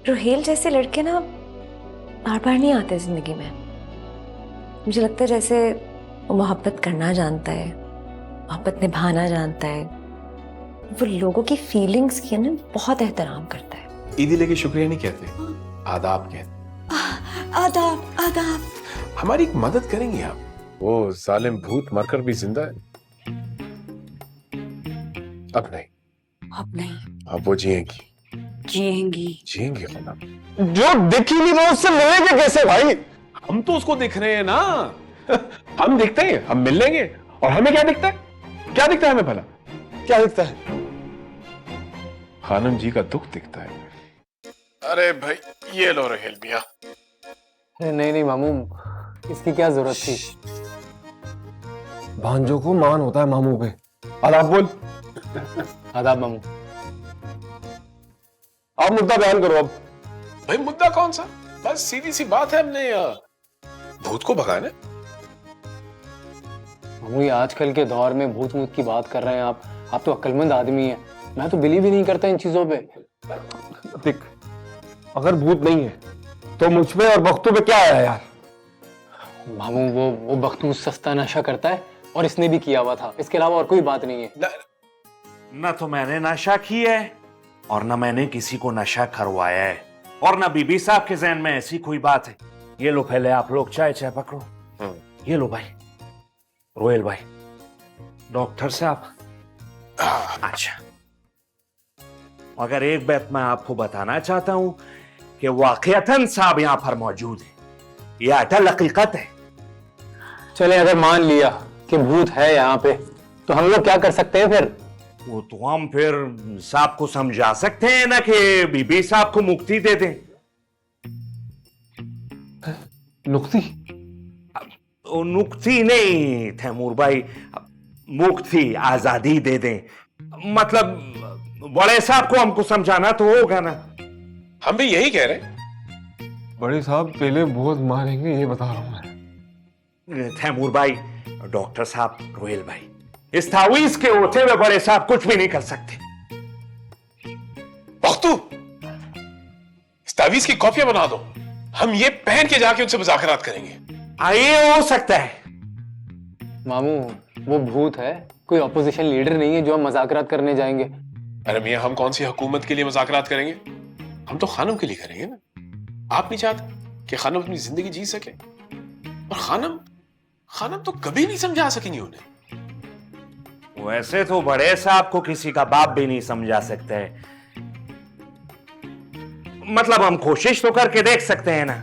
रोहेल जैसे लड़के ना बार बार नहीं आते जिंदगी में। मुझे लगता है जैसे वो मोहब्बत करना जानता है, मोहब्बत निभाना जानता है, वो लोगों की फीलिंग्स की ना बहुत एहतराम करता है। ईदी लेके शुक्रिया नहीं कहते, आदाब कहते। आदाब आदाब। हमारी एक मदद करेंगी आप? वो जालिम भूत मरकर भी जिंदा है। अब नहीं, अब नहीं, अब वो जिएंगी। जिएंगी। जिएंगी खन्ना। जो दिख ही नहीं रहा उससे मिलेंगे कैसे भाई? हम तो उसको दिख रहे हैं ना। हम दिखते हैं, हम मिल लेंगे। और हमें क्या दिखता है? क्या दिखता है हमें भला? क्या दिखता है? खानम जी का दुख दिखता है। अरे भाई ये लो रोहेल मियां। नहीं नहीं मामू, इसकी क्या जरूरत थी? भांजो को मान होता है मामू पे। आदाब बोल। आदाब मामू। आप मुद्दा बयान करो अब। भाई मुद्दा कौन सा? बस सीधी सी बात है, हमने भूत को भगाना। मामू ये आजकल के दौर में भूत मूत की बात कर रहे हैं आप तो अक्लमंद आदमी हैं। मैं तो बिलीव ही नहीं करता इन चीजों पे। देख, अगर भूत नहीं है तो मुझ पे और बख्तू पे क्या आया यार? मामू वो बख्तूस सस्ता नशा करता है और इसने भी किया हुआ था, इसके अलावा और कोई बात नहीं है। न तो मैंने नशा किया है और न मैंने किसी को नशा करवाया है और न बीबी साहब के जहन में ऐसी कोई बात है। ये लो पहले आप लोग चाय चाय पकड़ो। ये लो भाई, रोहेल भाई, डॉक्टर साहब। अच्छा, मगर एक बात मैं आपको बताना चाहता हूं कि वाकईतन साहब यहां पर मौजूद है। यह अटल हकीकत है। चले अगर मान लिया कि भूत है यहाँ पे तो हम लोग क्या कर सकते हैं फिर? वो तो हम फिर साहब को समझा सकते हैं ना कि बीबी साहब को मुक्ति दे दें। नुक्ती? नुक्ति नहीं तैमूर भाई, मुक्ति, आजादी दे दें। मतलब बड़े साहब को हमको समझाना तो होगा ना। हम भी यही कह रहे हैं। बड़े साहब पहले बहुत मारेंगे, ये बता रहा हूं मैं। तैमूर भाई, डॉक्टर साहब, रोहेल भाई, इस तावीज के होते हुए बड़े साहब कुछ भी नहीं कर सकते। बख्तू, इस तावीज की कॉपियां बना दो, हम ये पहन के जाके उनसे मुज़ाकरात करेंगे। ये हो सकता है। मामू वो भूत है, कोई ऑपोजिशन लीडर नहीं है जो हम मजाकरात करने जाएंगे। अरे मियां, हम कौन सी हुकूमत के लिए मुज़ाकरात करेंगे? हम तो खानम के लिए करेंगे ना। आप नहीं चाहते कि खानम अपनी जिंदगी जी सके? और खानम तो कभी नहीं समझा सकेंगे उन्हें। वैसे तो बड़े साहब को किसी का बाप भी नहीं समझा सकते हैं। मतलब हम कोशिश तो करके देख सकते हैं ना।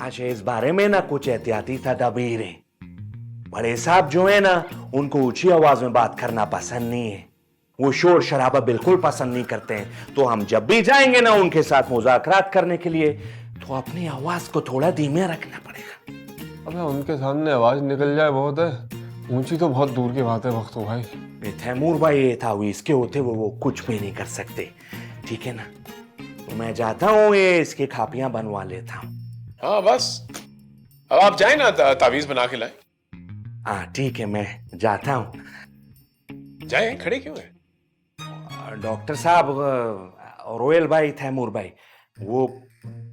अच्छा, इस बारे में ना कुछ एहतियाती तदबीर है। बड़े साहब जो है ना, उनको ऊंची आवाज में बात करना पसंद नहीं है। वो शोर शराबा बिल्कुल पसंद नहीं करते हैं। तो हम जब भी जाएंगे ना उनके साथ मुज़ाकरात करने के लिए, तो अपनी आवाज को थोड़ा धीमे रखना पड़ेगा। अबे उनके सामने आवाज निकल जाए बहुत है, ऊंची तो बहुत दूर की बात है बख्तू भाई। तैमूर भाई, ये था इसके होते हुए वो कुछ भी नहीं कर सकते, ठीक है ना? तो मैं जाता हूँ, ये इसकी कापियां बनवा लेता हूँ। हाँ बस, अब आप जाए ना, तावीज बना के लाए। हाँ ठीक है, मैं जाता हूँ। जाए, खड़े क्यों हैं? डॉक्टर साहब, रोहेल भाई, तैमूर भाई, वो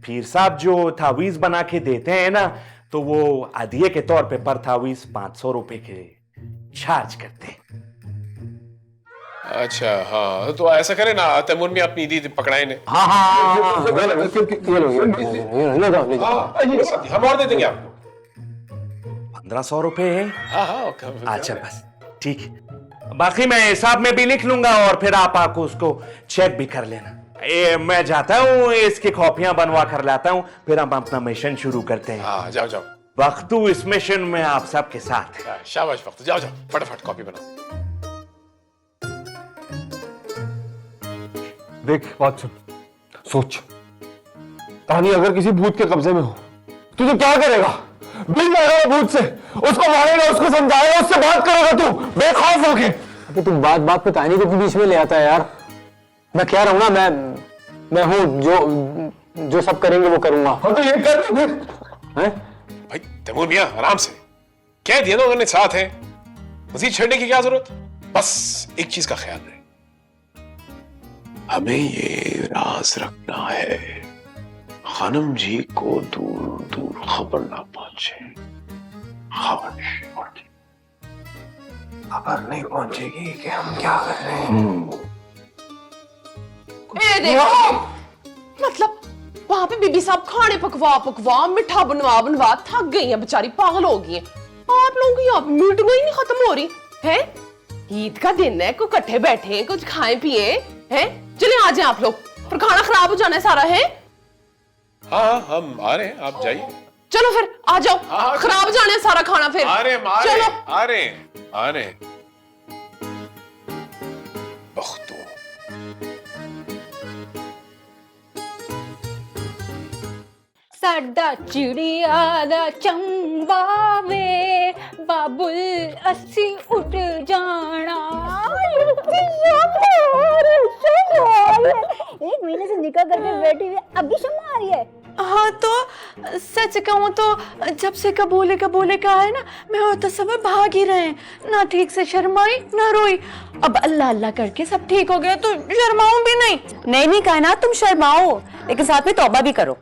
पीर साहब जो तावीज बना के देते हैं ना, तो वो अदिये के तौर पे पर तावीज 500 रुपए के चार्ज करते हैं। अच्छा हाँ, तो ऐसा करें ना, तैमूर में अपनी ईदी पकड़ाए ने। हाँ हाँ हाँ, हम और दे देंगे आपको। 1500 रुपए है। हाँ हाँ, अच्छा बस ठीक है, बाकी मैं हिसाब में भी लिख लूंगा और फिर आप उसको चेक भी कर लेना। मैं जाता हूँ, इसकी कॉपियां बनवा कर लाता हूँ, फिर हम अपना मिशन शुरू करते हैं। हाँ जाओ जाओ। बख्तू इस मिशन में आप सबके साथ है। शाबाश बख्तू, जाओ जाओ फटाफट कॉपी बनाओ। देख बात सुन, सोच, तानी अगर किसी भूत के कब्जे में हो तो क्या करेगा? मिल जाएगा भूत से, उसको मारेगा, उसको समझाएगा, उससे बात करेगा तू बेखौफ होके। अबे तू बात पे तानी को बीच में ले आता है यार। मैं कह रहा हूं ना, मैं हूं, जो सब करेंगे वो करूंगा। हाँ तो ये कर फिर। भाई तैमूर मियां, आराम से कह दिया ना उन्होंने साथ है, मजीद छेड़ने की क्या जरूरत? बस एक चीज का ख्याल रहे, हमें ये राज रखना है, खानम जी को दूर दूर खबर ना पहुंचे। खबर नहीं पहुंचेगी कि हम क्या कर रहे हैं। ए देखो, मतलब वहां पे बीबी साहब खाने पकवा पकवा मिठा बनवा बनवा थक गई है, बेचारी पागल हो गई है। आप लोगों की यहाँ पे मीटिंग ही नहीं खत्म हो रही है। ईद का दिन है, कोई इकट्ठे बैठे हैं, कुछ खाए पिए हैं। चले आ जाए आप लोग, पर खाना खराब हो जाना है सारा है। हाँ हम आ रहे हैं, आप जाइए। चलो फिर आ जाओ, हाँ, खराब हो जाना है सारा खाना फिर। आ रहे हैं, चलो आ रहे हैं, आ रहे हैं। बख्तू साडा चिड़िया दा चंबा वे बाबुल अस्सी उठ जाना। एक महीने से निकाह करके बैठी हुई अभी शम्मा आ रही है। हाँ तो सच कहूँ तो जब से कबूले का है ना, मैं और तस्वर भाग ही रहे, ना ठीक से शर्माई ना रोई। अब अल्लाह अल्लाह करके सब ठीक हो गया तो शर्माऊं भी नहीं। नहीं कायनात, तुम शर्माओ लेकिन साथ में तौबा भी करो।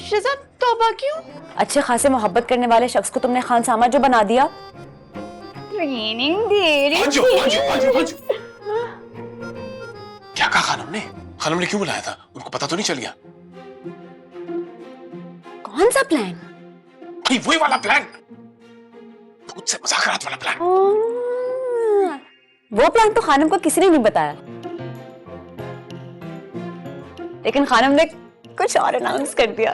शिजा तौबा क्यों? अच्छे खासे मोहब्बत करने वाले शख्स को तुमने खान सामा जो बना दिया। ट्रेनिंग दे रही अंजू, थी। अंजू, अंजू, अंजू। क्या कहा खानम ने? खानम ने क्यों बुलाया था? उनको पता तो नहीं चल गया? कौन सा प्लान? भाई वही वाला प्लान, भूत से मुज़ाकरात वाला प्लान। वो प्लान तो खानम को किसी ने नहीं बताया, लेकिन खानम ने कुछ और अनाउंस कर दिया।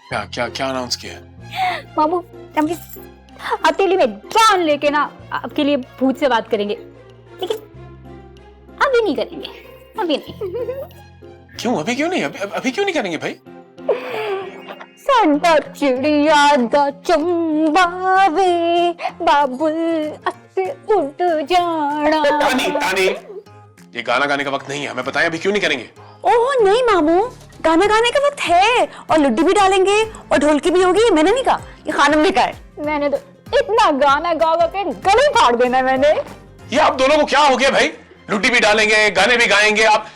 क्या क्या क्या अनाउंस किया? मामू आपके लिए मैं जान लेके ना आपके लिए भूत से बात करेंगे, लेकिन अभी नहीं करेंगे, अभी नहीं। क्यों अभी क्यों नहीं? अभी क्यों नहीं करेंगे भाई? साडा चिड़िया दा चंबा वे बाबुल अस्से उठ जाना। तानी, तानी, ये गाना गाने का वक्त नहीं है, हमें बताएं अभी क्यों नहीं करेंगे? ओह नहीं मामू, गाना गाने का वक्त है और लुड्डी भी डालेंगे और ढोलकी भी होगी। मैंने नहीं कहा, ये खानम ने कहा है। मैंने तो इतना गाना गा गा के गले फाड़ देना मैंने। ये आप दोनों को क्या हो गया भाई? लुड्डी भी डालेंगे, गाने भी गाएंगे, आप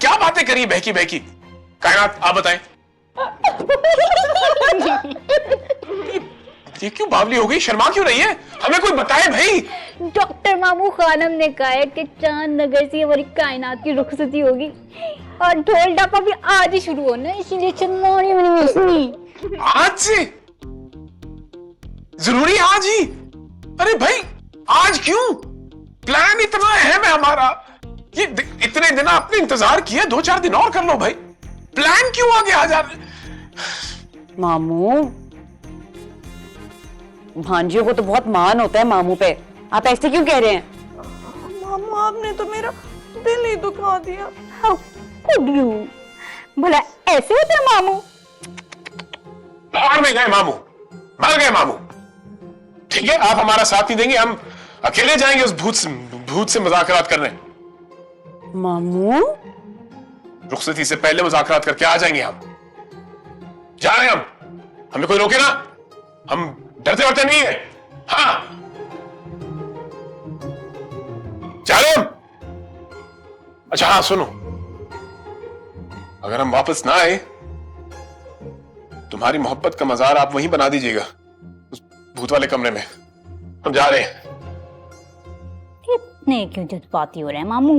क्या बातें करिए बहकी बहकी? कायनात आप बताएं। ये क्यों बावली हो गई? शर्मा क्यों रही है? हमें कोई बताए भाई। डॉक्टर मामू खानम ने कहा है कि चांद नगर से हमारी कायनात की रुखसती होगी और ढोल डपा भी आज ही शुरू होना है, इसीलिए चंदमानी मैंने मिस नहीं। आज से? जरूरी आज ही? अरे भाई आज क्यों? प्लान इतना अहम है हमारा, ये इतने दिन आपने इंतजार किया, 2-4 दिन और कर लो भाई। प्लान क्यों आगे आ जा रहे? मामू, भांजियों को तो बहुत मान होता है मामू पे, आप ऐसे क्यों कह रहे हैं? मामू आपने तो मेरा दिल ही दुखा दिया। How could you? भला ऐसे होता है मामू? भाड़ में गए मामू, मर गए मामू। ठीक है आप हमारा साथ नहीं देंगे, हम अकेले जाएंगे उस भूत से मुज़ाकरात करने। मामू रुखसती से पहले मुज़ाकरात करके आ जाएंगे हम। जा रहे हैं हम, हमें कोई रोके ना, हम डरते वरते नहीं है। हाँ जा रहे हम। अच्छा हाँ सुनो, अगर हम वापस ना आए, तुम्हारी मोहब्बत का मजार आप वहीं बना दीजिएगा, उस भूत वाले कमरे में। हम जा रहे हैं। इतने क्यों जज्बाती हो रहे हैं मामू?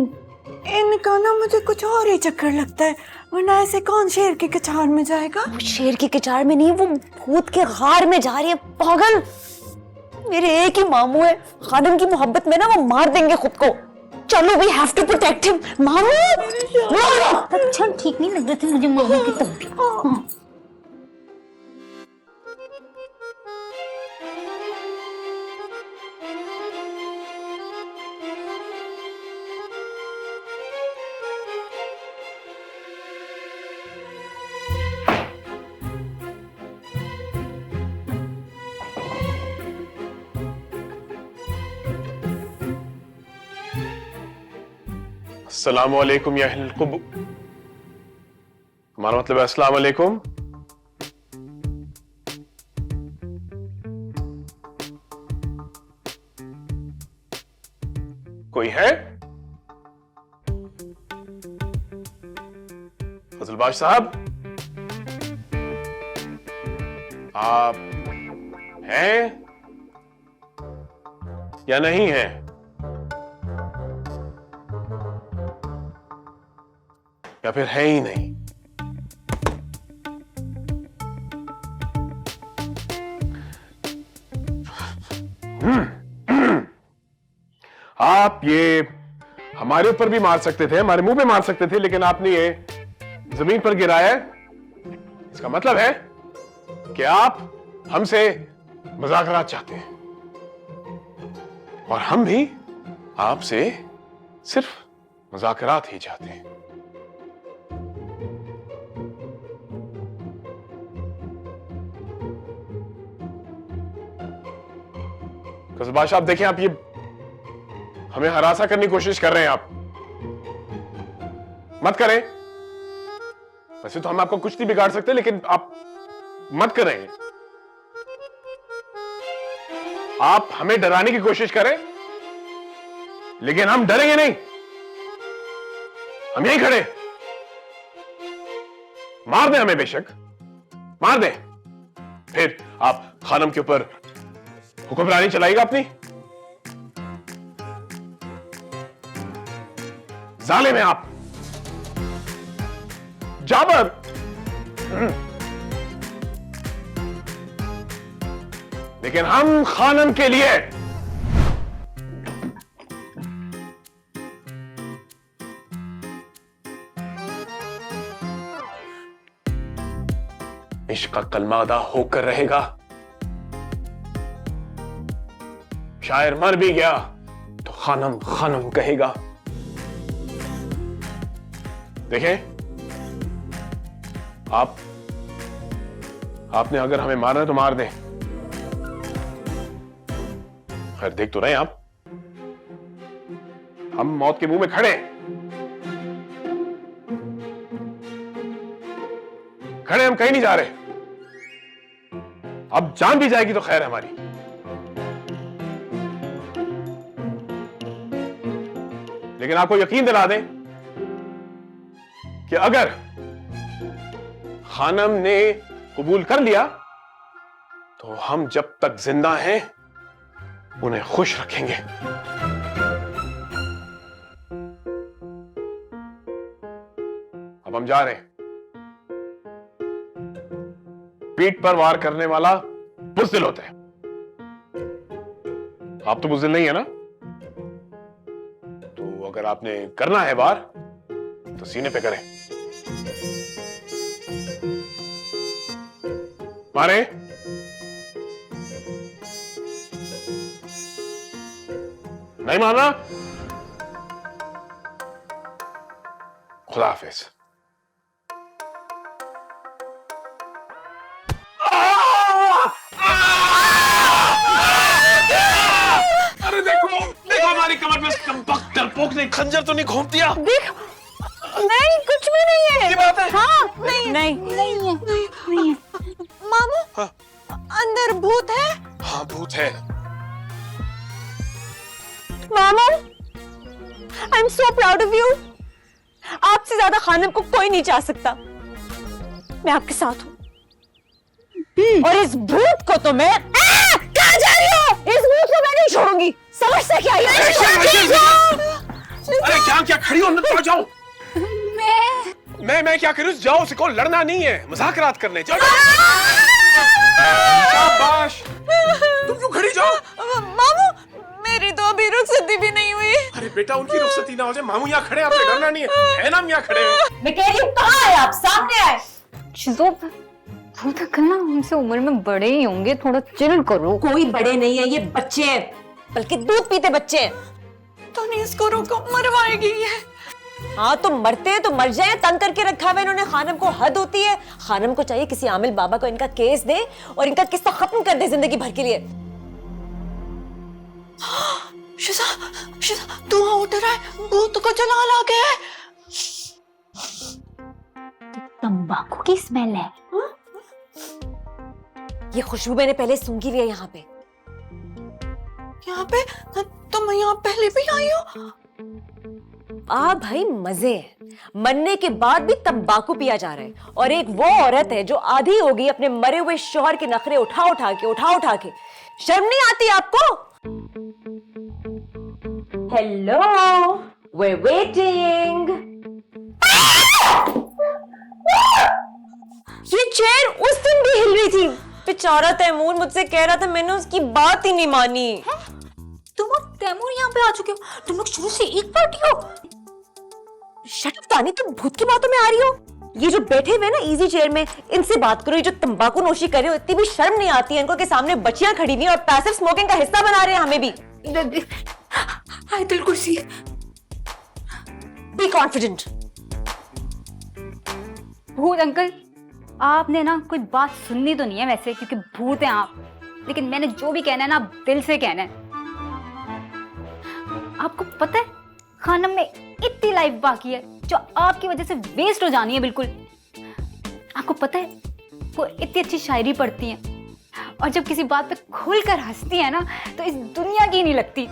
इनका ना मुझे कुछ और ही चक्कर लगता है, वरना ऐसे कौन शेर के कचार में जाएगा? वो शेर की किचार में नहीं, वो भूत के गार में जा रही है पागल। मेरे एक ही मामू है, खानम की मोहब्बत में ना वो मार देंगे खुद को। चलो we have to protect him. मामू अच्छा ठीक नहीं लग रहे थे मुझे मामू की तबीयत। हाँ। अस्सलामु अलैकुम या अहल कुब, हमारा मतलब है अस्सलाम वालेकुम। कोई है? फजलबाज साहब, आप हैं या नहीं हैं? या फिर है ही नहीं? आप ये हमारे ऊपर भी मार सकते थे, हमारे मुंह पे मार सकते थे, लेकिन आपने ये जमीन पर गिराया है। इसका मतलब है कि आप हमसे मुज़ाकरात चाहते हैं और हम भी आपसे सिर्फ मुज़ाकरात ही चाहते हैं। कसबाज साहब, देखें, आप ये हमें हरासा करने की कोशिश कर रहे हैं। आप मत करें। वैसे तो हम आपको कुछ नहीं बिगाड़ सकते, लेकिन आप मत करें। आप हमें डराने की कोशिश करें, लेकिन हम डरेंगे नहीं। हम यहीं खड़े। मार दें हमें, बेशक मार दें। फिर आप खानम के ऊपर हुक्मरानी चलाएगा अपनी? जालिम हैं आप, जाबर। लेकिन हम खानम के लिए इश्क का कलमा अदा होकर रहेगा। शायर मर भी गया तो खानम खानम कहेगा। देखें, आपने अगर हमें मारना है तो मार दें। खैर, देख तो रहे हैं आप, हम मौत के मुंह में खड़े हम कहीं नहीं जा रहे। अब जान भी जाएगी तो खैर है हमारी। लेकिन आपको यकीन दिला दें कि अगर खानम ने कबूल कर लिया तो हम जब तक जिंदा हैं उन्हें खुश रखेंगे। अब हम जा रहे हैं। पीठ पर वार करने वाला बुज़दिल होता है। आप तो बुज़दिल नहीं है ना? तो अगर आपने करना है वार तो सीने पे करें। मारे। नहीं मारना? खुदा हाफिज। अरे देखो देखो, हमारी कमर में डरपोक ने खंजर तो नहीं घोंप दिया? देख, नहीं, कुछ भी नहीं है। ये बात है? हाँ, नहीं है। मामू, हाँ। अंदर भूत है? हाँ, भूत है। मामू, I am so proud of you. आपसे ज्यादा खानम को कोई नहीं चाह सकता। मैं आपके साथ हूँ। और इस भूत को तो मैं कहाँ जा रही हो? इस भूत को मैं नहीं छोड़ूंगी। समझते क्या? अरे क्या खड़ी हो? न जाओ। मैं क्या करूं? जाओ, उसे को लड़ना नहीं है, मुज़ाकरात करने। जाओ। शाबाश। तुम क्यों खड़ी? जाओ। मामू, मेरी तो अभी रुखसती भी नहीं हुई। अरे बेटा, उनकी रुखसती ना हो जाए। मामू यहाँ खड़े, आपसे डरना नहीं है ना? हम यहाँ खड़े हैं। मैं कह रही हूँ, कहाँ है आप? सामने आए। शिजो, वो तो कल ना हमसे उम्र में बड़े ही होंगे, थोड़ा चिल करो। कोई बड़े नहीं है, ये बच्चे हैं, बल्कि दूध पीते बच्चे हैं। तो नहीं, इसको रोको, मरवाएगी ये। हाँ, तो मरते हैं तो मर जाए। तंग करके रखा हुआ इन्होंने खानम को। हद होती है। खानम को चाहिए किसी आमिल बाबा को इनका केस दे और इनका किस्सा खत्म कर दे जिंदगी भर के लिए। शिजा, धुआं उठ रहा है, भूत को जला ला के। तंबाकू की स्मेल है। ये खुशबू मैंने पहले सूंघी हुई है यहाँ पे। यहाँ पे तुम यहाँ पहले भी आई हो? भाई मजे हैं। मरने के बाद भी तंबाकू पिया जा रहा है और एक वो औरत है जो आधी हो गई अपने मरे हुए शौहर के नखरे उठा उठा के। शर्म नहीं आती आपको? Hello, we're waiting। ये चेयर उस दिन भी हिल रही थी। बेचारा तैमूर मुझसे कह रहा था, मैंने उसकी बात ही नहीं मानी। तुम और तैमूर यहाँ पे आ चुके हो? तुम लोग शुरू से एक पार्टी हो? शट अप तानी, तुम भूत की बातों में आ रही हो। ये जो बैठे हुए ना इजी चेयर में, इनसे बात करो। ये जो तंबाकू नोशी कर रहे हो, इतनी भी शर्म नहीं आती है इनको कि सामने बच्चियां खड़ी हुई और पैसिव स्मोकिंग का हिस्सा बना रहे हैं हमें भी। आयतुल कुर्सी। Be confident. भूत अंकल, आपने ना कोई बात सुननी तो नहीं है वैसे, क्योंकि भूत हैं आप, लेकिन मैंने जो भी कहना है ना आप दिल से कहना है। आपको पता है खानम में इतनी लाइफ बाकी है जो आपकी वजह से वेस्ट हो जानी है बिल्कुल। आपको पता है वो इतनी अच्छी शायरी पढ़ती हैं और जब किसी बात पे खुलकर हंसती है ना तो इस दुनिया की नहीं लगती।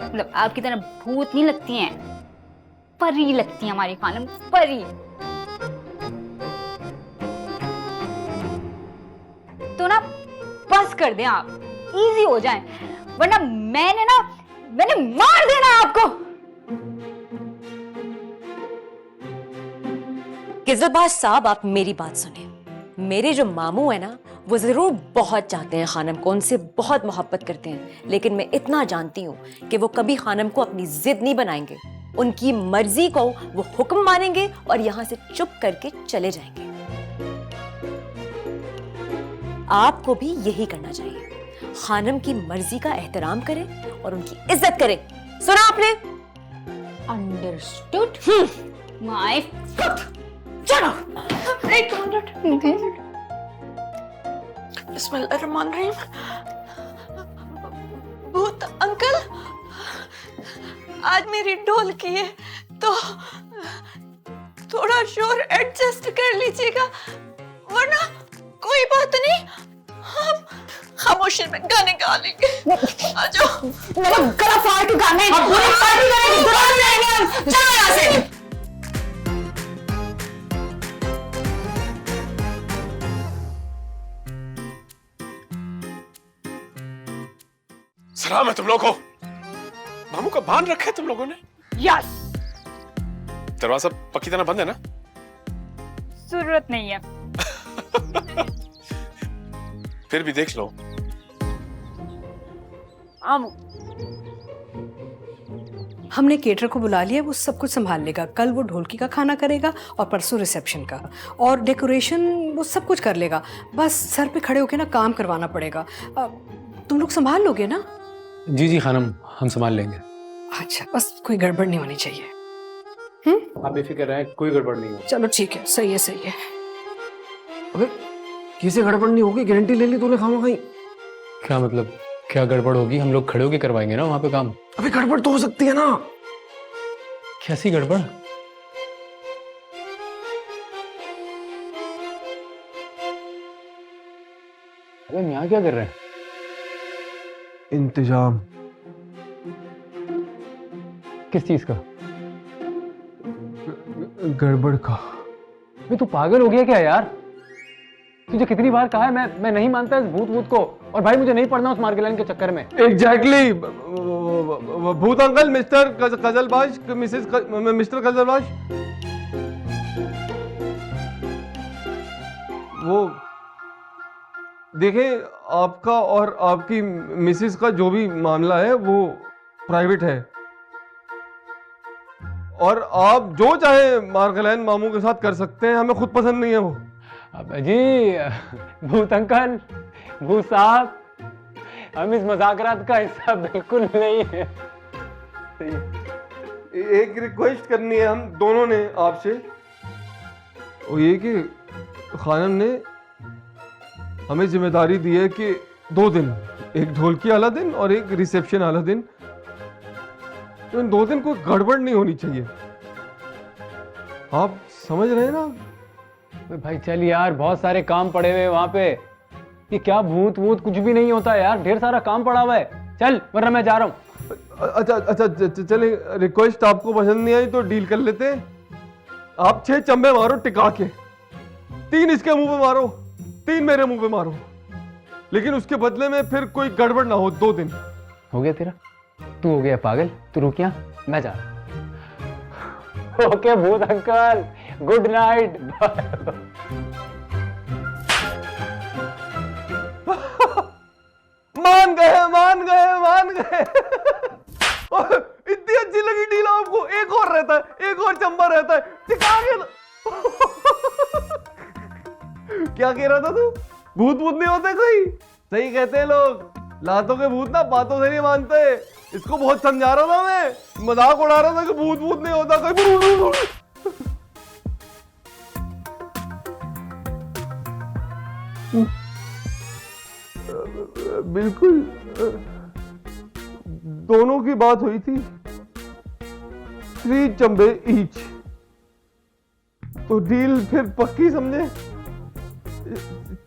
मतलब आपकी तरह भूत नहीं लगती हैं, परी लगती है हमारी खानम, परी। तो ना बस कर दें आप, इजी हो जाएं, वरना मैंने मार देना आपको। किजलबाज साहब, आप मेरी बात सुने। मेरे जो मामू है ना, वो जरूर बहुत चाहते हैं खानम को, उनसे बहुत मोहब्बत करते हैं, लेकिन मैं इतना जानती हूँ कि वो कभी खानम को अपनी जिद नहीं बनाएंगे। उनकी मर्जी को वो हुक्म मानेंगे और यहाँ से चुप करके चले जाएंगे। आपको भी यही करना चाहिए, खानम की मर्जी का एहतराम करें और उनकी इज्जत करें। सुना आपने? Understood my foot. चलो एक मिनट। बिस्मिल्लाहिर्रहमानिर्रहीम। भूत अंकल, आज मेरी ढोल की है तो थोड़ा शोर एडजस्ट कर लीजिएगा, वरना कोई बात नहीं, हम खामोशी में गाने गा लेंगे। आ जाओ। मेरा गला फाड़ के गाने पूरी पार्टी करेंगे, गुलाम रहेंगे हम। चलो यहाँ से। सलाम है तुम लोगों को। मामू का बांध रखा है तुम लोगों ने? यस। दरवाजा पक्की तरह बंद है ना? जरूरत नहीं है। फिर भी देख लो। हमने केटर को बुला लिया, वो सब कुछ संभाल लेगा। कल वो ढोलकी का खाना करेगा और परसों रिसेप्शन का, और डेकोरेशन वो सब कुछ कर लेगा। बस सर पे खड़े होके ना काम करवाना पड़ेगा। तुम लोग संभाल लोगे ना? जी जी खानम, हम संभाल लेंगे। अच्छा, बस कोई गड़बड़ नहीं होनी चाहिए। आप बेफिक्र रहें, कोई गड़बड़ नहीं हो। चलो ठीक है, सही है सही है। अबे किसी गड़बड़ नहीं होगी, गारंटी ले ली तूने खामा खाई। क्या मतलब, क्या गड़बड़ होगी? हम लोग खड़े होके करवाएंगे ना वहां पे काम। अबे गड़बड़ तो हो सकती है ना। कैसी गड़बड़? अबे हम यहाँ क्या कर रहे हैं? इंतजाम किस चीज का? गड़बड़ का। अबे तू पागल हो गया क्या यार? तुझे कितनी बार कहा है मैं नहीं मानता इस भूत को, और भाई मुझे नहीं पढ़ना उस मार्गलाइन के चक्कर में। एग्जैक्टली। भूत अंकल, मिस्टर कजलबाज, मिस्टर कजलबाज, वो देखें, आपका और आपकी मिसेस का जो भी मामला है वो प्राइवेट है, और आप जो चाहे मार्गलाइन मामू के साथ कर सकते हैं, हमें खुद पसंद नहीं है वो। अब जी भूत अंकल, भूत साहब, हम इस मजाकरात का हिस्सा बिल्कुल नहीं है। एक रिक्वेस्ट करनी है हम दोनों ने आपसे, वो ये कि खानम ने हमें जिम्मेदारी दी है कि 2 दिन, एक ढोलकी वाला दिन और एक रिसेप्शन वाला दिन, तो इन 2 दिन कोई गड़बड़ नहीं होनी चाहिए। आप समझ रहे हैं ना? भाई चल यार, बहुत सारे काम पड़े हुए वहां पे। ये क्या भूत वूत कुछ भी नहीं होता यार, ढेर सारा काम पड़ा हुआ है। चल वरना मैं जा रहा हूँ। अच्छा चले, रिक्वेस्ट आपको पसंद नहीं आई तो डील कर लेते हैं। आप 6 चंबे मारो टिका के, 3 इसके मुंह पे मारो, 3 मेरे मुंह पे मारो, लेकिन उसके बदले में फिर कोई गड़बड़ ना हो 2 दिन। हो गया तेरा? तू हो गया पागल, तू रुक यहाँ, मैं जा रहा हूँ। ओके भूत अंकल, गुड नाइट। मान गए मान गए मान गए। इतनी अच्छी लगी डील आपको? एक और रहता है, एक और चंबा रहता है, टिका के क्या कह रहा था तू? भूत भूत नहीं होते कोई? सही कहते हैं लोग, लातों के भूत ना बातों से नहीं मानते। इसको बहुत समझा रहा था मैं, मजाक उड़ा रहा था कि भूत भूत नहीं होता कोई। बिल्कुल दोनों की बात हुई थी, 3 चंबे ईच, तो डील फिर पक्की समझे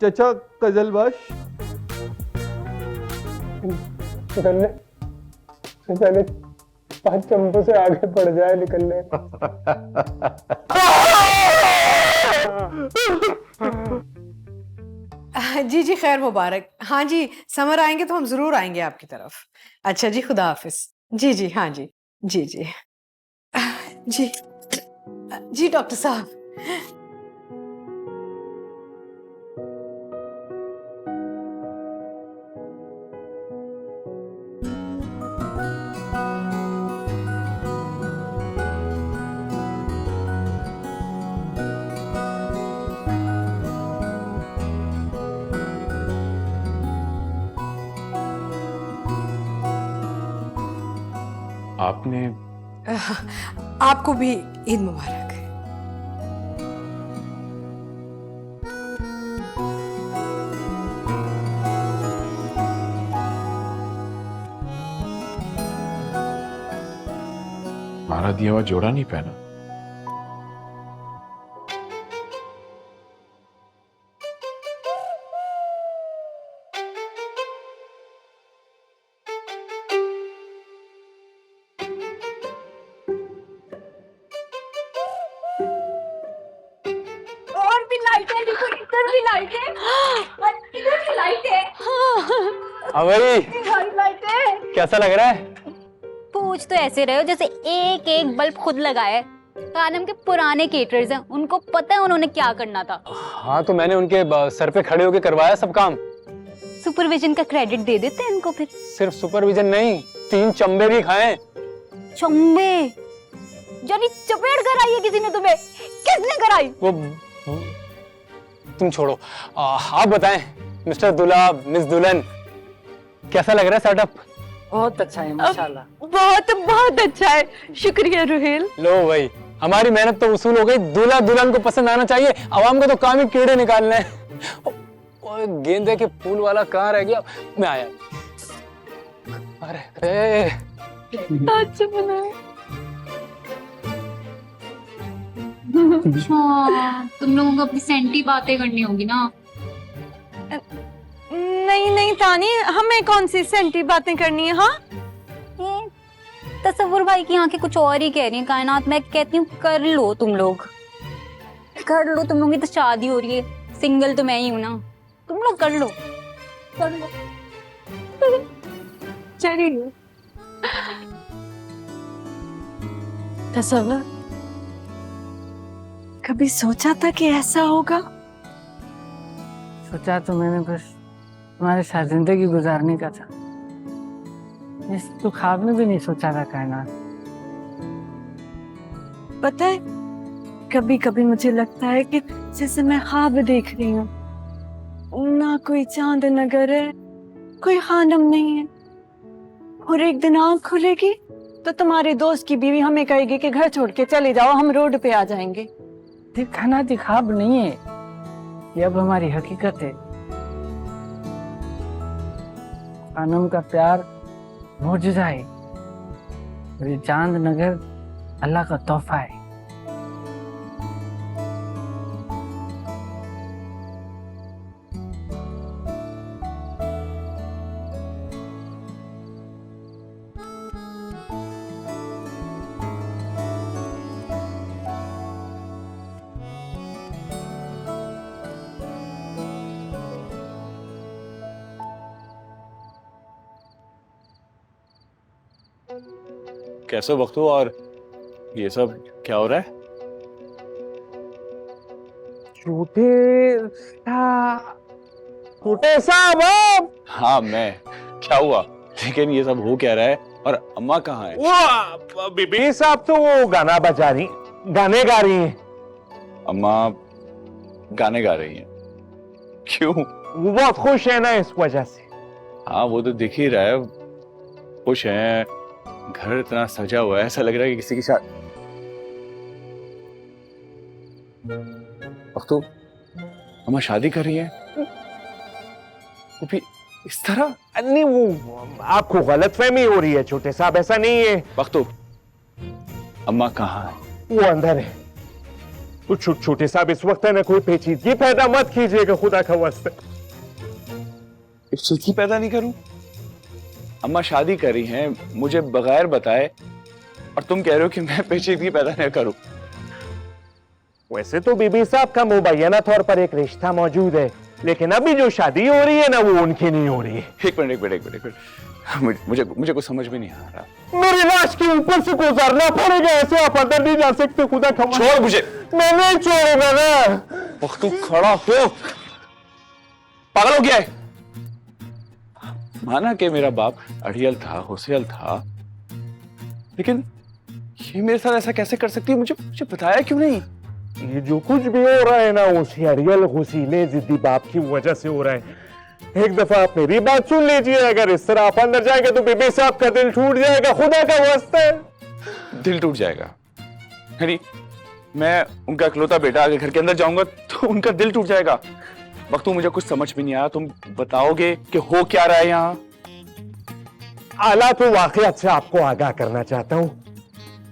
चचा कजलबाश। पहले 5 चंपों से आगे बढ़ जाए निकलने। जी जी, खैर मुबारक। हाँ जी, समर आएंगे तो हम जरूर आएंगे आपकी तरफ। अच्छा जी, खुदा हाफिज। जी जी, हाँ जी, जी जी जी जी डॉक्टर साहब। आपने आपको भी ईद मुबारक। हमारा दिया हुआ जोड़ा नहीं पहना। और भी लाइट है, देखो इधर भी लाइट है, इधर भी लाइट है। हाँ भाई, लाइट है। कैसा लग रहा है? पूछ तो ऐसे रहे हो जैसे एक एक बल्ब खुद लगाया है। खानम के पुराने केटरर्स हैं, उनको पता है उन्होंने क्या करना था। हाँ तो मैंने उनके सर पे खड़े होके करवाया सब काम। सुपरविजन का क्रेडिट दे देते हैं इनको फिर। सिर्फ सुपरविजन नहीं, 3 चंबे भी खाए। चंबे? यानी चपेट कराई है किसी ने तुम्हें? किसने कराई? वो तुम छोड़ो, आप बताएं मिस्टर दूल्हा, मिस दुल्हन, कैसा लग रहा है सेटअप? बहुत अच्छा है माशाल्लाह। बहुत बहुत अच्छा है, शुक्रिया रुहेल। लो भाई, हमारी मेहनत तो वसूल हो गई। दूल्हा दुल्हन को पसंद आना चाहिए, आवाम को तो काम ही कीड़े निकालने हैं। ओए गेंदे के फूल वाला कहाँ रह गया? मैं आया। अरे अच्छा बना है। तुम लोगों को अपनी सेंटी बातें करनी होगी ना। नहीं नहीं तानी, हमें कौन सी सेंटी बातें करनी है? हाँ, तसव्वुर भाई की आंखें कुछ और ही कह रही हैं। कायनात, मैं कहती हूँ कर लो तुम लोग, कर लो। तुम लोगों की तो शादी हो रही है, सिंगल तो मैं ही हूँ ना। तुम लोग कर लो, कर लो। चलिए। तसव्वुर, कभी सोचा था कि ऐसा होगा? सोचा तो मैंने बस तुम्हारे साथ जिंदगी गुजारने का था। इस तो ख्वाब में भी नहीं सोचा था कायनात। पता है, कभी कभी मुझे लगता है कि जैसे मैं ख्वाब देख रही हूँ। ना कोई चांद नगर है, कोई खानम नहीं है, और एक दिन आँख खुलेगी तो तुम्हारे दोस्त की बीवी हमें कहेगी कि घर छोड़ के चले जाओ, हम रोड पे आ जाएंगे। खाना ख्वाब नहीं है, ये अब हमारी हकीकत है। खानम का प्यार मौजूदा है, और ये चांद नगर अल्लाह का तोहफा है। कैसे वक्त हो और ये सब क्या हो रहा है? छोटे साहब आप हाँ मैं, क्या हुआ? लेकिन ये सब हो क्या रहा है और अम्मा कहाँ है? वो बीबी साहब तो वो गाना बजा रही, गाने गा रही हैं। अम्मा गाने गा रही हैं? क्यों? वो बहुत खुश है ना इस वजह से। हाँ वो तो दिख ही रहा है, खुश हैं, घर इतना सजा हुआ है, ऐसा लग रहा है कि किसी के साथ। अब तो अम्मा शादी कर रही है, वो भी इस तरह? नहीं वो आपको गलतफहमी हो रही है छोटे साहब, ऐसा नहीं है। वक्तू, अम्मा कहाँ है? वो अंदर है। तो छोटे साहब इस वक्त है ना कोई पेचीदगी पैदा मत कीजिएगा खुदा का वास्ते। पेचीदगी पैदा नहीं करूं? अम्मा शादी कर रही हैं मुझे बगैर बताए और तुम कह रहे हो कि मैं पेचीदगी पैदा न करूं। वैसे तो बीबी साहब का मुबैना तौर पर एक रिश्ता मौजूद है, लेकिन अभी जो शादी हो रही है ना वो उनकी नहीं हो रही है। एक मिनट, मुझे कुछ समझ में नहीं आ रहा। मेरी लाश के ऊपर से गुजरना पड़ेगा, ऐसे आप अंदर नहीं जा सकते खुदा का। छोड़ मुझे। मैं नहीं छोड़ूंगा ना। तू खड़ा हो, पागल हो गया है? माना कि मेरा बाप अड़ियल था, होशियार था, लेकिन ये मेरे साथ ऐसा कैसे कर सकती है? मुझे बताया क्यों नहीं? ये जो कुछ भी हो रहा है ना वो अड़ियल घुसीले जिद्दी बाप की वजह से हो रहा है। एक दफा आप मेरी बात सुन लीजिए, अगर इस तरह आप अंदर जाएंगे तो बीबी साहब का दिल टूट जाएगा खुदा का वास्ते। दिल टूट जाएगा? यानी मैं उनका इकलौता बेटा आगे घर के अंदर जाऊंगा तो उनका दिल टूट जाएगा? वक्तू मुझे कुछ समझ में नहीं आया, तुम बताओगे कि हो क्या रहा है यहाँ? आला तो वाकयात से आपको आगाह करना चाहता हूँ।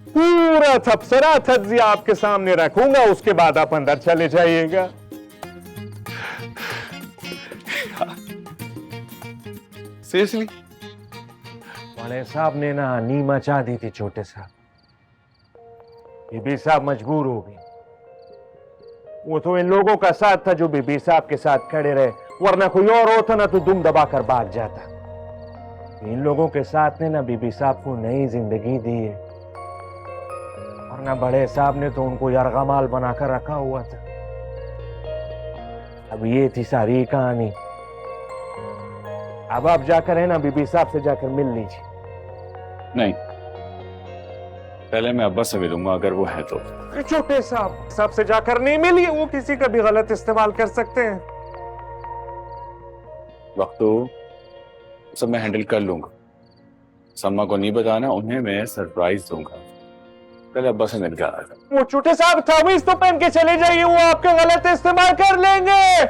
पूरा तबसरा तज्जिया आपके सामने रखूंगा, उसके बाद आप अंदर चले जाइएगा। सीरियसली? वाले साहब ने ना नी मचा दी थी छोटे साहब, बीबी साहब मजबूर हो गई। वो तो इन लोगों का साथ था जो बीबी साहब के साथ खड़े रहे, वरना कोई और होता ना तो दुम दबाकर भाग जाता। इन लोगों के साथ ने ना बीबी साहब को नई जिंदगी दी है, वरना बड़े साहब ने तो उनको यरगमाल बनाकर रखा हुआ था। अब ये थी सारी कहानी। अब आप जाकर है ना बीबी साहब से जाकर मिल लीजिए। नहीं, पहले मैं अब्बा से मिलूंगा अगर वो है तो। छोटे साहब से जाकर नहीं मिलिए, वो किसी का भी गलत इस्तेमाल कर सकते हैं। वक्तू सब मैं हैंडल कर लूंगा, सम्मा को नहीं बताना, उन्हें मैं सरप्राइज दूंगा। पहले अब्बा से मिल कर। वो छोटे साहब तमीज तो पहन के चले जाइए, वो आपका गलत इस्तेमाल कर लेंगे।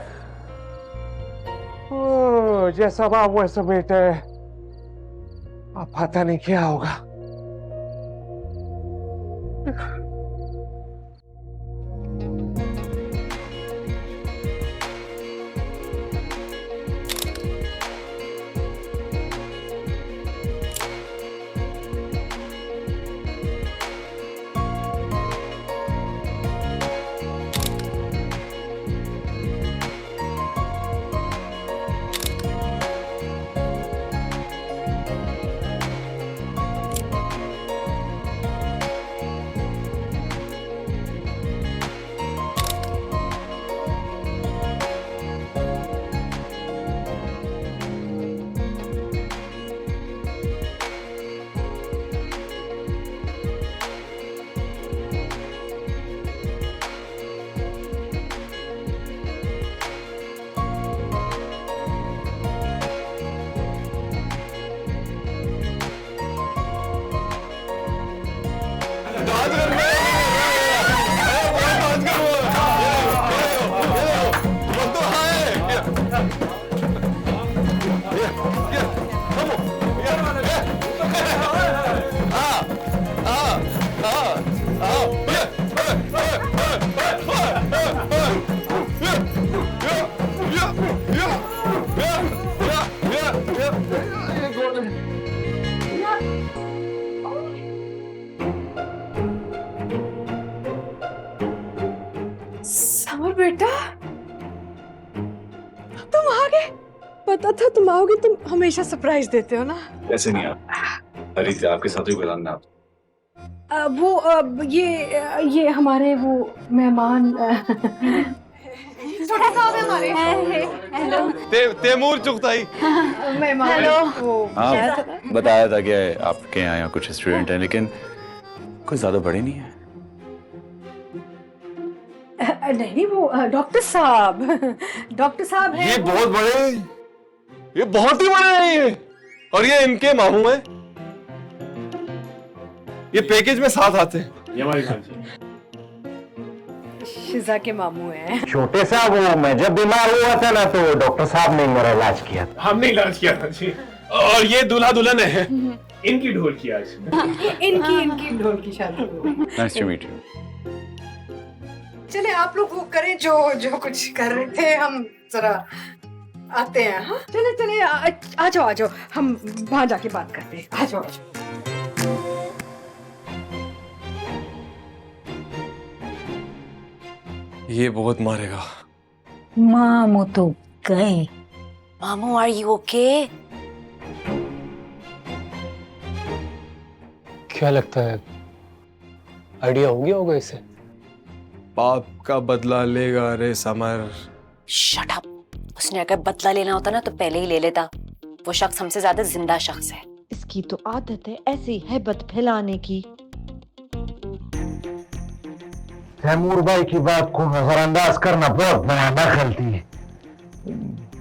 जैसा बाप वैसा बेटा है, अब पता नहीं क्या होगा। समर बेटा, तुम आ गए। पता था तुम आओगे, तुम हमेशा सरप्राइज देते हो ना। ऐसे नहीं आप अरे थे आपके साथ ही गुलाम ना आप। ये हमारे वो मेहमान छोटा साहब है हमारे। हेलो तैमूर चुगताई। मेहमान हेलो। हाँ बताया था कि आपके यहाँ कुछ स्टूडेंट हैं लेकिन कोई ज्यादा बड़े नहीं है। नहीं वो डॉक्टर साहब हैं ये वो। बहुत बड़े, ये बहुत ही बड़े हैं ये, और ये इनके मामू हैं। ये पैकेज में साथ आते हैं। ये हमारी खान शिजा के मामू हैं। छोटे साहब, वो मैं जब बीमार हुआ था ना तो डॉक्टर साहब ने मेरा इलाज किया था। हमने इलाज किया था जी। और ये दूल्हा दुल्हन है, इनकी ढोल की आज। इनकी ढोल की शादी हुई। Nice to meet you. चले आप लोग वो करें जो कुछ कर रहे थे, हम जरा आते हैं। हाँ चले आ जाओ हम वहां जाके बात करते हैं। आ जाओ। ये बहुत मारेगा। मामू तो गए। मामू आर यू ओके? क्या लगता है आइडिया हो गया होगा इसे? पाप का बदला लेगा रे समर। Shut up. उसने अगर बदला लेना होता ना तो पहले ही ले लेता। वो शख्स हमसे ज्यादा जिंदा शख्स है। इसकी तो आदत है ऐसी हैबत फैलाने की। तैमूर भाई की बात को नजरअंदाज करना बहुत बड़ा गलती है।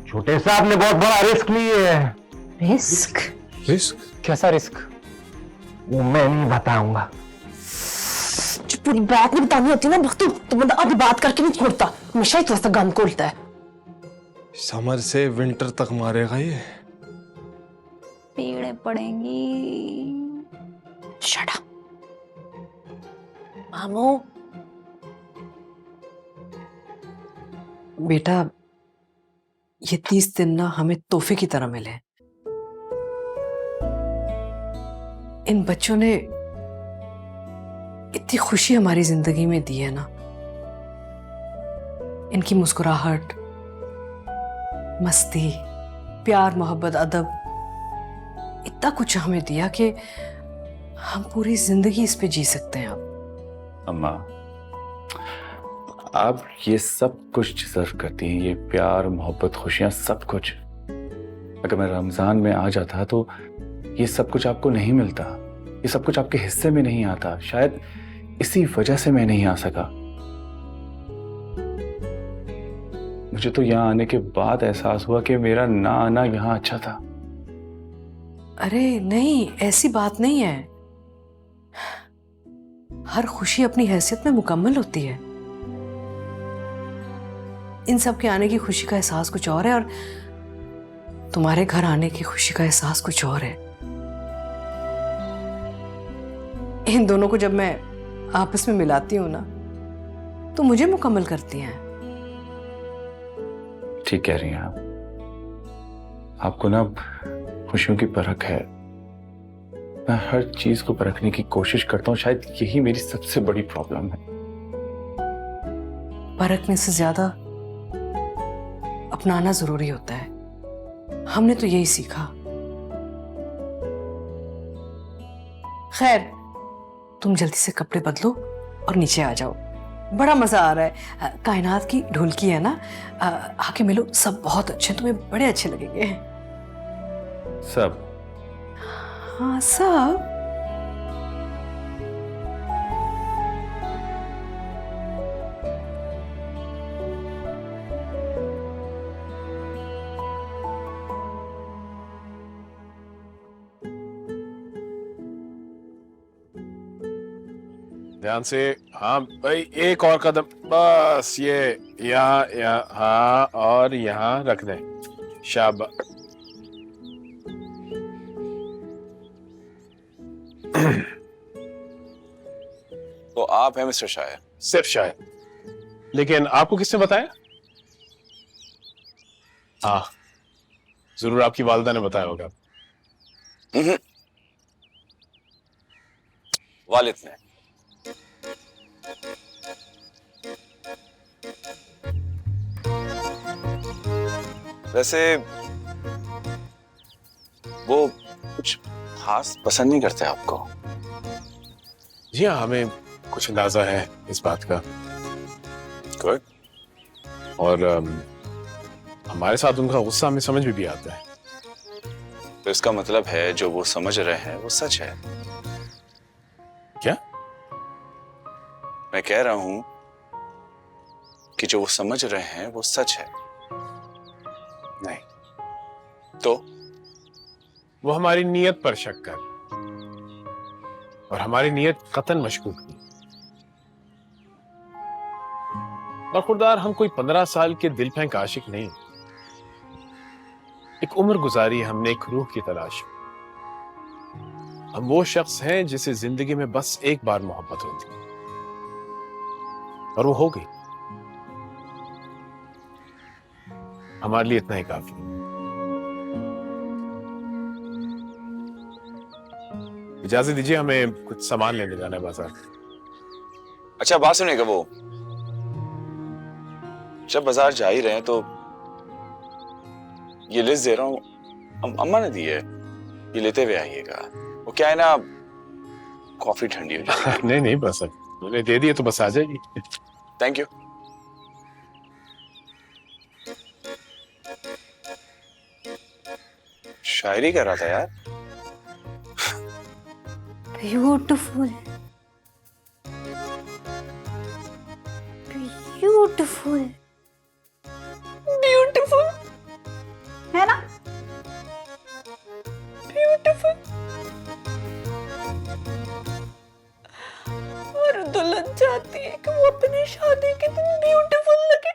छोटे साहब ने बहुत बड़ा रिस्क लिए है। रिस्क? रिस्क? कैसा रिस्क? वो मैं नहीं बताऊंगा। जो पूरी बात नहीं बतानी होती ना भक्तू, तो बंदा आधी बात करके नहीं छोड़ता, हमेशा ही थोड़ा सा गम खोलता है। समर से विंटर तक मारेगा ये। पेड़ पड़ेंगी। Shut up. मामू बेटा, ये 30 दिन ना हमें तोहफे की तरह मिले। इन बच्चों ने इतनी खुशी हमारी जिंदगी में दी है ना। इनकी मुस्कुराहट, मस्ती, प्यार, मोहब्बत, अदब, इतना कुछ हमें दिया कि हम पूरी जिंदगी इस पे जी सकते हैं। अब अम्मा, आप ये सब कुछ डिजर्व करती हैं, ये प्यार, मोहब्बत, खुशियां, सब कुछ। अगर मैं रमजान में आ जाता तो ये सब कुछ आपको नहीं मिलता, ये सब कुछ आपके हिस्से में नहीं आता। शायद इसी वजह से मैं नहीं आ सका। मुझे तो यहाँ आने के बाद एहसास हुआ कि मेरा ना आना यहाँ अच्छा था। अरे नहीं, ऐसी बात नहीं है। हर खुशी अपनी हैसियत में मुकम्मल होती है। इन सब के आने की खुशी का एहसास कुछ और है और तुम्हारे घर आने की खुशी का एहसास कुछ और है। इन दोनों को जब मैं आपस में मिलाती हूं ना तो मुझे मुकम्मल करती हैं। ठीक कह रही हैं आप। आपको ना खुशियों की परख है। मैं हर चीज को परखने की कोशिश करता हूँ, शायद यही मेरी सबसे बड़ी प्रॉब्लम है। परखने से ज्यादा अपनाना जरूरी होता है। हमने तो यही सीखा। खैर, तुम जल्दी से कपड़े बदलो और नीचे आ जाओ। बड़ा मजा आ रहा है। कायनात की ढोलकी है ना, आके मिलो। सब बहुत अच्छे, तुम्हें बड़े अच्छे लगेंगे। सब? हाँ सब। ध्यान से। हाँ भाई, एक और कदम बस। ये यहाँ, हाँ, और यहाँ रख दें। शाबाश। तो आप हैं मिस्टर शायर? सिर्फ शायर। लेकिन आपको किसने बताया? हाँ, जरूर आपकी वालिदा ने बताया होगा। वालिद ने। वैसे वो कुछ खास पसंद नहीं करते आपको? जी हाँ, हमें कुछ अंदाजा है इस बात का। गुड। और हमारे साथ उनका गुस्सा हमें समझ में भी आता है। तो इसका मतलब है जो वो समझ रहे हैं वो सच है। क्या? मैं कह रहा हूं कि जो वो समझ रहे हैं वो सच है। नहीं, तो वो हमारी नीयत पर शक कर और हमारी नीयत कतन मशकूक नहीं। बखुरदार हम कोई 15 साल के दिल फेंक आशिक नहीं। एक उम्र गुजारी हमने एक रूह की तलाश में। हम वो शख्स हैं जिसे जिंदगी में बस एक बार मोहब्बत होती और वो हो गई। हमारे लिए इतना ही काफी है। इजाजत दीजिए, हमें कुछ सामान लेने जाना है बाजार। अच्छा बात सुनिएगा, वो जब बाजार जा ही रहे हैं तो ये लिस्ट दे रहा हूं, अम्मा ने दी है, ये लेते हुए आइएगा। वो क्या है ना, कॉफी ठंडी हो जाएगी। नहीं नहीं, बस मैंने दे दिए तो बस आ जाएगी। Thank you. शायरी कर रहा था यार। ब्यूटीफुल, ब्यूटीफुल, ब्यूटीफुल है ना? ब्यूटीफुल। और दुल्हन चाहती है कि वो अपनी शादी के दिन ब्यूटीफुल लगे।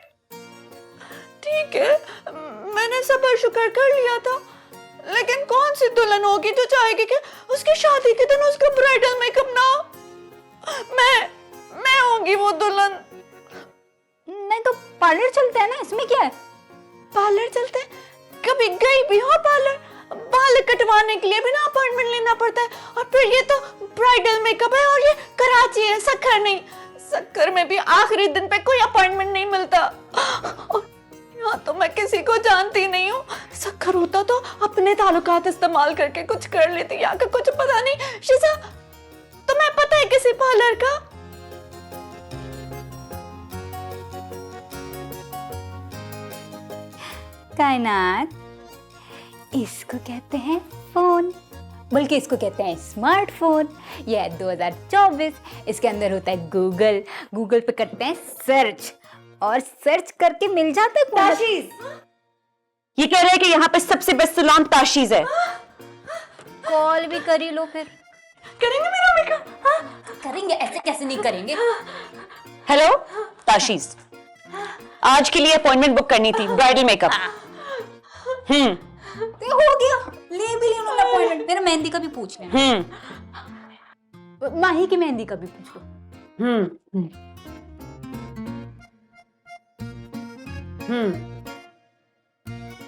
ठीक है, मैंने सब्र शुक्र कर लिया था, लेकिन कौन सी दुल्हन होगी जो चाहेगी कि उसकी शादी के दिन उसका ब्राइडल मेकअप ना हो? मैं होंगी वो दुल्हन। नहीं तो पार्लर चलते हैं ना, इसमें क्या है? पार्लर चलते हैं? कभी गई भी हो पार्लर? बाल कटवाने के लिए भी ना अपॉइंटमेंट लेना पड़ता है, और फिर ये तो ब्राइडल मेकअप है, और ये कराची है, सक्खर नहीं। सक्खर में भी आखिरी दिन पे कोई अपॉइंटमेंट नहीं मिलता। और यहाँ तो मैं किसी को जानती नहीं हूँ। सक्खर होता तो अपने ताल्लुकात इस्तेमाल करके कुछ कर लेती, यहाँ का कुछ पता नहीं। शिजा, तुम्हें पता है किसी पार्लर का? कायनात, इसको कहते हैं फोन, बल्कि इसको कहते हैं स्मार्टफोन। यह है 2024, इसके अंदर होता है गूगल। गूगल पे करते हैं सर्च, और सर्च करके मिल जाता है ताशीज। ये कह रहे हैं कि यहाँ पे सबसे बेस्ट सैलून ताशीज है। कॉल भी करी लो फिर। करेंगे मेरा मेकअप? हाँ? करेंगे, ऐसे कैसे नहीं करेंगे। हेलो ताशीज, आज के लिए अपॉइंटमेंट बुक करनी थी, ब्राइडल मेकअप। तो हो गया, ले भी लिया उन्होंने अपॉइंटमेंट। मेरा मेहंदी का भी पूछ लेना, माही की मेहंदी का भी पूछ लो।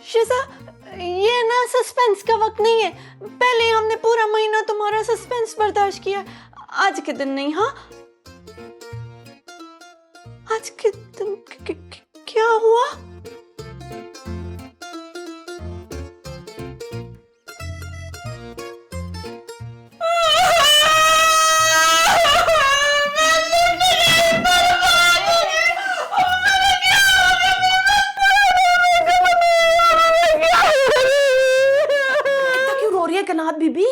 शिजा, ये ना सस्पेंस का वक्त नहीं है। पहले हमने पूरा महीना तुम्हारा सस्पेंस बर्दाश्त किया, आज के दिन नहीं। हाँ, आज के दिन क्या हुआ? क्यों रो रही है कनात बीबी?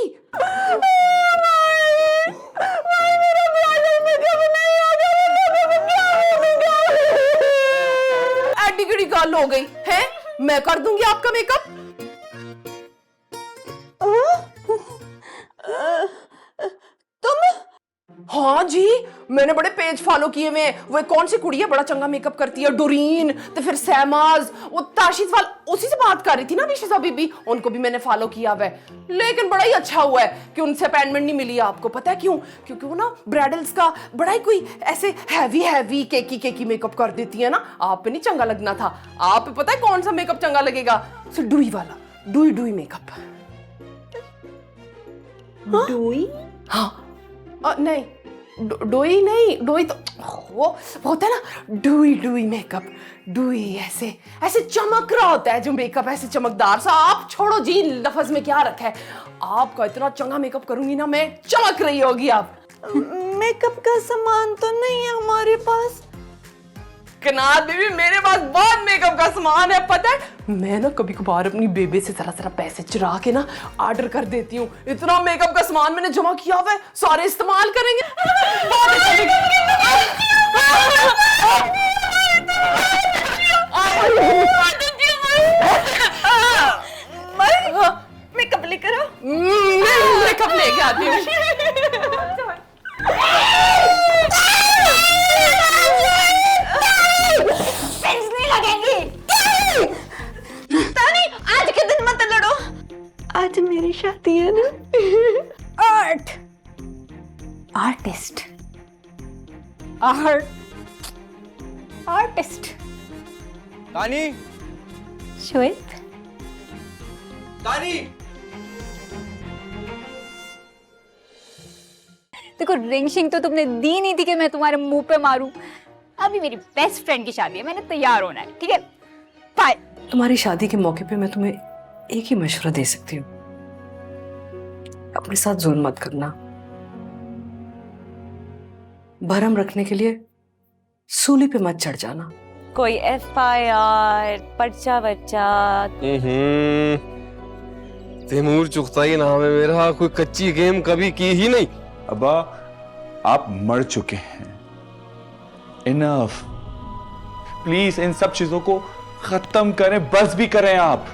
एडी किड़ी गल हो गई है, मैं कर दूंगी आपका मेकअप। तुम? हाँ जी, मैंने बड़े पेज फॉलो किए हुए। वो एक कौन सी कुड़ी है बड़ा चंगा मेकअप करती है, डोरीन, तो फिर सहमाज, वो ताशीज वाल, उसी से बात कर रही थी ना अभी शिजा बीबी, उनको भी मैंने फॉलो किया हुआ है। लेकिन बड़ा ही अच्छा हुआ है कि उनसे अपॉइंटमेंट नहीं मिली। आपको पता है क्यों? क्योंकि वो ना ब्राइडल्स का बड़ा ही कोई ऐसे हैवी केकी मेकअप कर देती है ना। आप पे नहीं चंगा लगना था। आप पे पता है कौन सा मेकअप चंगा लगेगा? डुई वाला, डुई मेकअप। डुई? हाँ, नहीं डोई नहीं, डोई तो वो होता है ना डूई डूई मेकअप, डूई ऐसे ऐसे चमक रहा होता है जो मेकअप, ऐसे चमकदार सा। आप छोड़ो जी, लफ्ज में क्या रखा है, आपका इतना चंगा मेकअप करूंगी ना मैं, चमक रही होगी आप। मेकअप का सामान तो नहीं है हमारे पास। कनात बेबी, मेरे पास बहुत मेकअप का सामान है, पता है। मैं ना कभी कभार अपनी बेबी से जरा जरा पैसे चुरा के ना ऑर्डर कर देती हूँ। इतना मेकअप का सामान मैंने जमा किया हुआ है, सारे इस्तेमाल करेंगे। बहुत मेकअप लेकर आओ। मेकअप लेके आती हूँ। नहीं लगेंगी। तानी, आज के दिन मत लड़ो, आज मेरी शादी है ना। Art, artist, artist. तानी, श्वेत, तानी। देखो रिंग शिंग तो तुमने दी नहीं थी कि मैं तुम्हारे मुंह पे मारूं। अभी मेरी बेस्ट फ्रेंड की शादी है, मैंने तैयार होना है, ठीक है? बाय। तुम्हारी शादी के मौके पे मैं तुम्हें एक ही मशवरा दे सकती हूँ, अपने साथ जुल्म मत करना। भरम रखने के लिए सूली पे मत चढ़ जाना। कोई FIR पर्चा वर्चा। तैमूर चुगताई नाम है मेरा, कोई कच्ची गेम कभी की ही नहीं। अब्बा आप मर चुके हैं, इनफ। प्लीज इन सब चीजों को खत्म करें, बस भी करें आप।